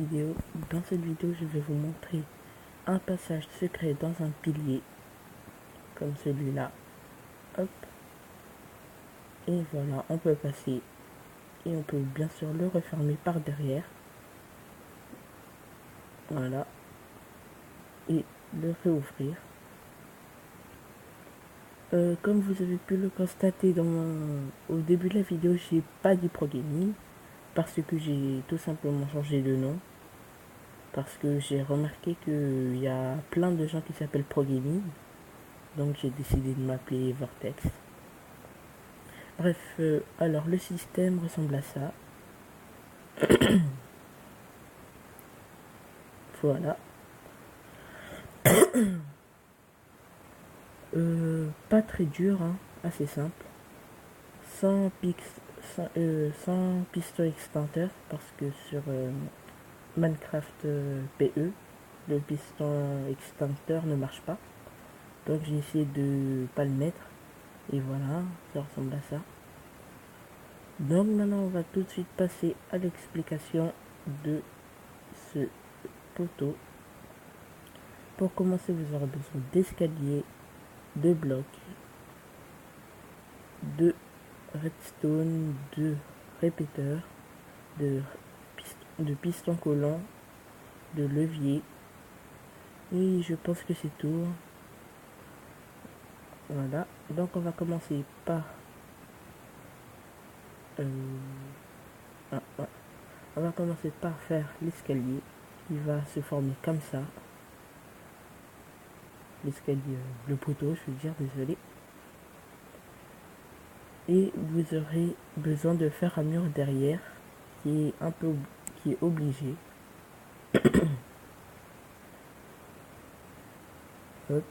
vidéo. Dans cette vidéo, je vais vous montrer un passage secret dans un pilier, comme celui-là. Hop. Et voilà, on peut passer. Et on peut bien sûr le refermer par derrière. Voilà. Et le réouvrir. Comme vous avez pu le constater au début de la vidéo, j'ai pas dit Pro Gaming parce que j'ai tout simplement changé de nom. Parce que j'ai remarqué qu'il y a plein de gens qui s'appellent Pro Gaming. Donc j'ai décidé de m'appeler Vortex. Bref, alors le système ressemble à ça. Voilà. Pas très dur, hein, assez simple. Sans piston extincteur, parce que sur Minecraft PE, le piston extincteur ne marche pas. Donc j'ai essayé de pas le mettre. Et voilà, ça ressemble à ça. Donc maintenant on va tout de suite passer à l'explication de ce poteau. Pour commencer, vous aurez besoin d'escaliers, de blocs, de redstone, de répéteurs, de pistons collants, de levier. Et je pense que c'est tout. Voilà. Donc on va commencer par on va commencer par faire l'escalier. Il va se former comme ça. L'escalier, le poteau, je veux dire, désolé. Et vous aurez besoin de faire un mur derrière qui est obligé. Hop.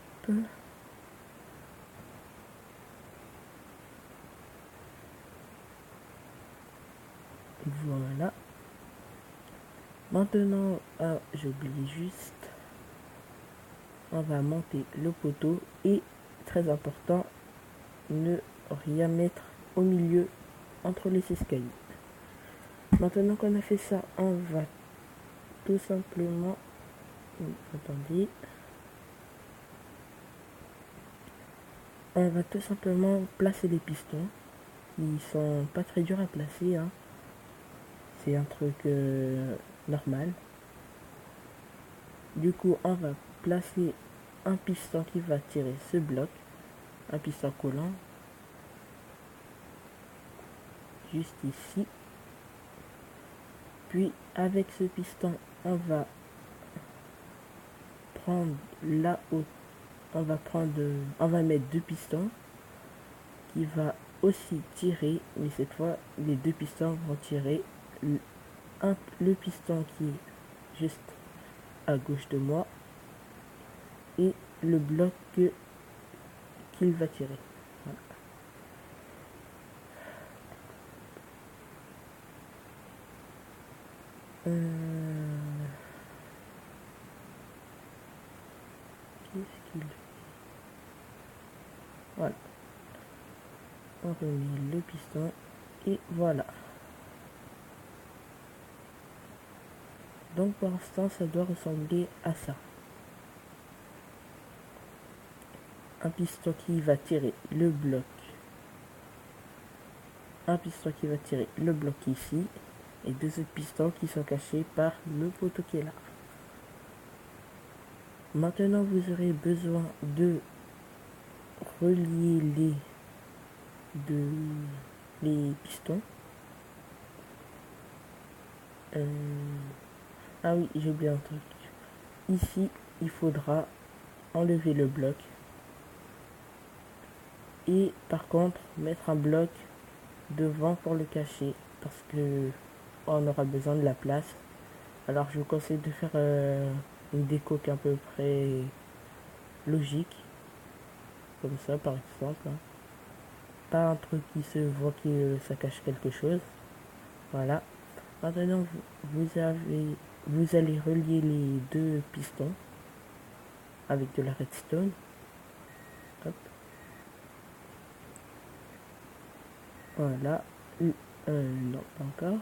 Voilà. Maintenant, j'oublie juste. On va monter le poteau et, très important, ne rien mettre au milieu entre les escaliers. Maintenant qu'on a fait ça, on va tout simplement... Attendez. On va tout simplement placer les pistons. Ils sont pas très durs à placer, hein. C'est un truc normal. Du coup, on va placer un piston qui va tirer ce bloc, un piston collant, juste ici. Puis avec ce piston, on va prendre là haut, on va mettre deux pistons qui va aussi tirer, mais cette fois les deux pistons vont tirer le piston qui est juste à gauche de moi et le bloc qu'il va tirer. Voilà. Qu'est-ce qu'il fait? Voilà. On remet le piston et voilà. Donc pour l'instant ça doit ressembler à ça. Un piston qui va tirer le bloc. Un piston qui va tirer le bloc ici. Et deux autres pistons qui sont cachés par le poteau qui est là. Maintenant vous aurez besoin de relier les pistons. Ah oui, j'ai oublié un truc. Ici, il faudra enlever le bloc. Et par contre, mettre un bloc devant pour le cacher. Parce que on aura besoin de la place. Alors je vous conseille de faire une déco qui est à peu près logique. Comme ça par exemple. Pas un truc qui se voit que ça cache quelque chose. Voilà. Maintenant vous allez relier les deux pistons avec de la redstone. Hop. Voilà. Non, pas encore.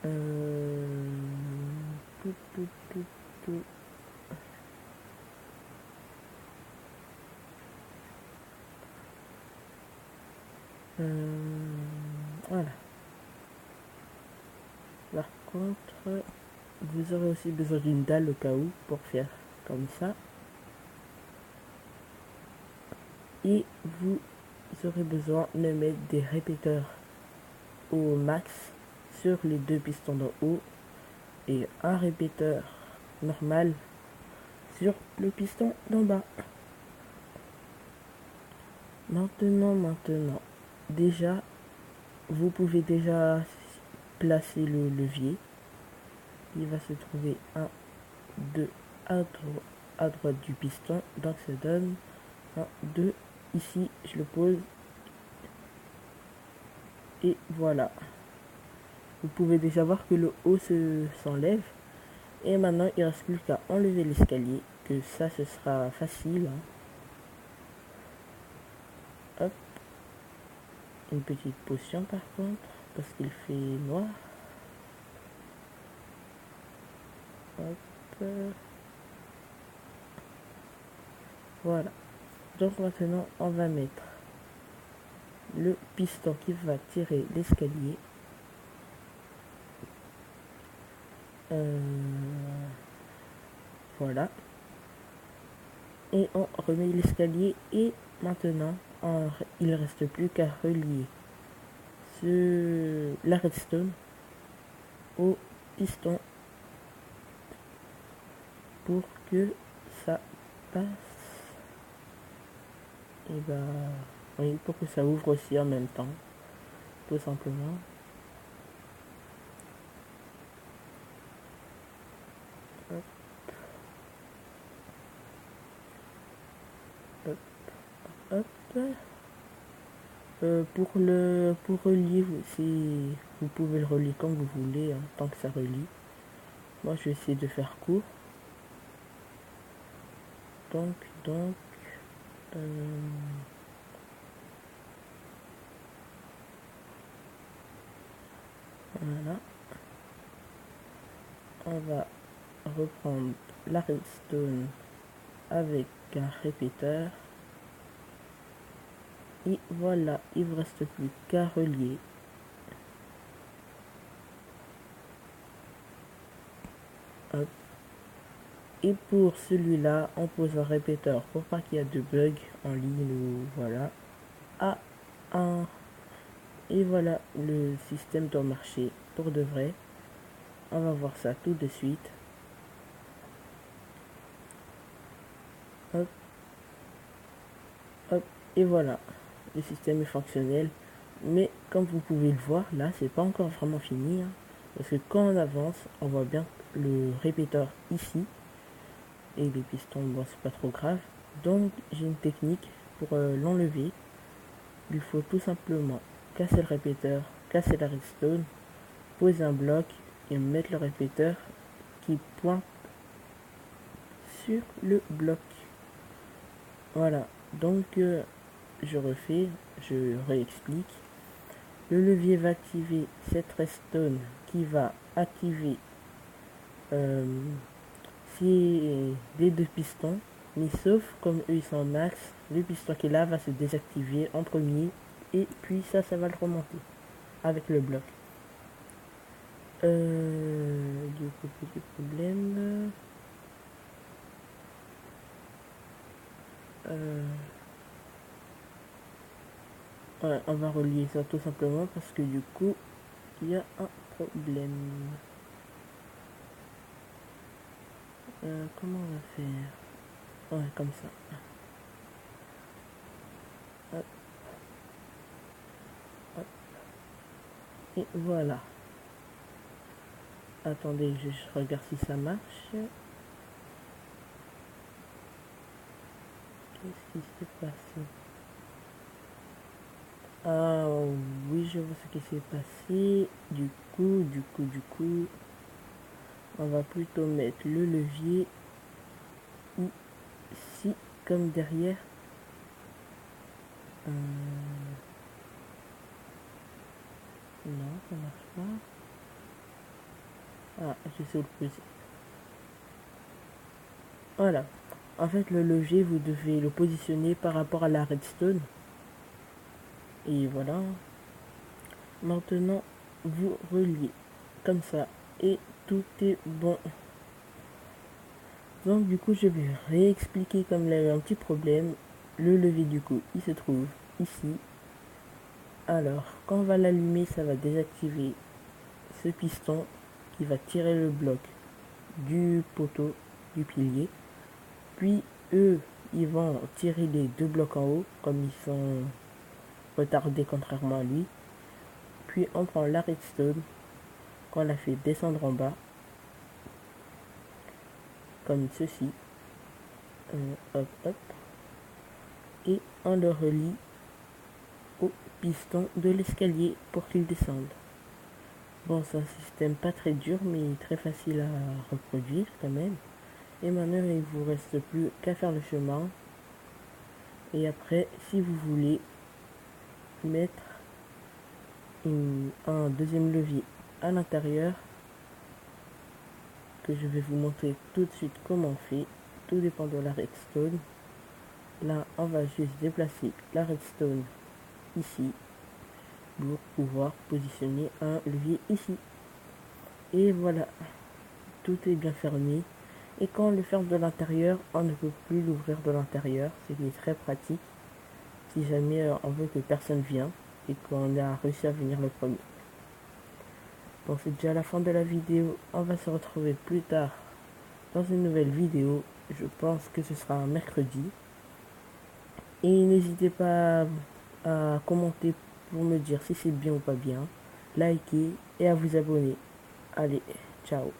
Euh... tout, tout, tout, tout. Voilà. Par contre, vous aurez aussi besoin d'une dalle au cas où pour faire comme ça. Et vous aurez besoin de mettre des répéteurs au max sur les deux pistons d'en haut et un répéteur normal sur le piston d'en bas. Maintenant, déjà, vous pouvez déjà placer le levier. Il va se trouver un, deux à droite du piston. Donc ça donne 1, 2. Ici, je le pose. Et voilà. Vous pouvez déjà voir que le haut s'enlève. Et maintenant, il ne reste plus qu'à enlever l'escalier. Que ça, ce sera facile. Hop. Une petite potion par contre. Parce qu'il fait noir. Hop. Voilà. Donc maintenant, on va mettre le piston qui va tirer l'escalier. Voilà. Et on remet l'escalier et maintenant, il ne reste plus qu'à relier la redstone au piston pour que ça passe. Et bah oui, pour que ça ouvre aussi en même temps, tout simplement. Hop. Hop. Hop. Pour relier, vous pouvez le relier comme vous voulez, hein, tant que ça relie. Moi, je vais essayer de faire court. Donc, voilà. On va reprendre la redstone avec un répéteur. Et voilà, il ne vous reste plus qu'à relier. Hop. Et pour celui-là, on pose un répéteur pour pas qu'il y ait de bugs en ligne ou voilà. À 1. Et voilà, le système doit marcher pour de vrai. On va voir ça tout de suite. Hop. Hop. Et voilà, le système est fonctionnel. Mais comme vous pouvez le voir, là, c'est pas encore vraiment fini. Hein, parce que quand on avance, on voit bien le répéteur ici. Et les pistons, bon, c'est pas trop grave. Donc, j'ai une technique pour l'enlever. Il faut tout simplement casser le répéteur, casser la redstone, poser un bloc et mettre le répéteur qui pointe sur le bloc. Voilà, donc je refais, je réexplique. Le levier va activer cette redstone qui va activer les deux pistons. Mais sauf comme eux ils sont max, le piston qui est là va se désactiver en premier et puis ça va le remonter avec le bloc. Du coup, petit problème. Ouais, on va relier ça tout simplement parce que du coup, il y a un problème. Comment on va faire? Ouais, comme ça. Hop, hop. Et voilà. Attendez, je regarde si ça marche. Qu'est-ce qui s'est passé? Ah oui, je vois ce qui s'est passé. Du coup, on va plutôt mettre le levier ici, comme derrière. Non, ça marche pas. Ah, je sais où le poser. Voilà. En fait, le levier, vous devez le positionner par rapport à la redstone. Et voilà. Maintenant, vous reliez comme ça. Et tout est bon. Donc du coup, je vais réexpliquer comme il y avait un petit problème. Le levier du coup, il se trouve ici. Alors, quand on va l'allumer, ça va désactiver ce piston qui va tirer le bloc du poteau, du pilier. Puis eux, ils vont tirer les deux blocs en haut, comme ils sont retardés contrairement à lui. Puis on prend la redstone, qu'on la fait descendre en bas, comme ceci. Hop, hop. Et on le relie au piston de l'escalier pour qu'il descende. Bon, c'est un système pas très dur, mais très facile à reproduire quand même. Et maintenant, il vous reste plus qu'à faire le chemin. Et après, si vous voulez mettre un deuxième levier à l'intérieur, que je vais vous montrer tout de suite comment on fait. Tout dépend de la redstone. Là, on va juste déplacer la redstone ici pour pouvoir positionner un levier ici. Et voilà, tout est bien fermé. Et quand on le ferme de l'intérieur, on ne peut plus l'ouvrir de l'intérieur, ce qui est très pratique si jamais on veut que personne vienne et qu'on a réussi à venir le premier. Bon, c'est déjà la fin de la vidéo. On va se retrouver plus tard dans une nouvelle vidéo. Je pense que ce sera un mercredi. Et n'hésitez pas à commenter pour me dire si c'est bien ou pas bien, liker et à vous abonner. Allez, ciao.